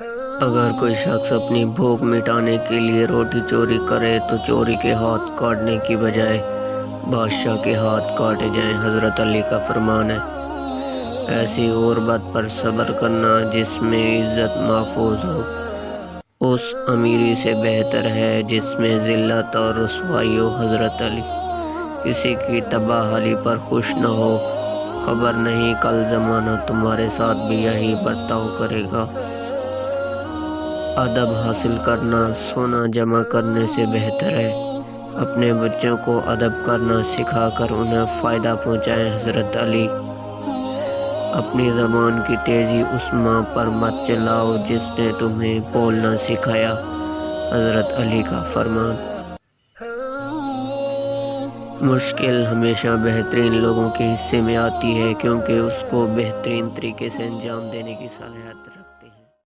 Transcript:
اگر کوئی شخص اپنی بھوک مٹانے کے لیے روٹی چوری کرے تو چوری کے ہاتھ کاٹنے کی بجائے بادشاہ کے ہاتھ کاٹے جائیں۔ حضرت علی کا فرمان ہے، ایسی غربت پر صبر کرنا جس میں عزت محفوظ ہو اس امیری سے بہتر ہے جس میں ذلت اور رسوائی ہو۔ حضرت علی کسی کی تباہی پر خوش نہ ہو، خبر نہیں کل زمانہ تمہارے ساتھ بھی یہی برتاؤ کرے گا۔ ادب حاصل کرنا سونا جمع کرنے سے بہتر ہے۔ اپنے بچوں کو ادب کرنا سکھا کر انہیں فائدہ پہنچائیں۔ حضرت علی اپنی زبان کی تیزی اس ماں پر مت چلاؤ جس نے تمہیں بولنا سکھایا۔ حضرت علی کا فرمان۔ مشکل ہمیشہ بہترین لوگوں کے حصے میں آتی ہے کیونکہ اس کو بہترین طریقے سے انجام دینے کی صلاحیت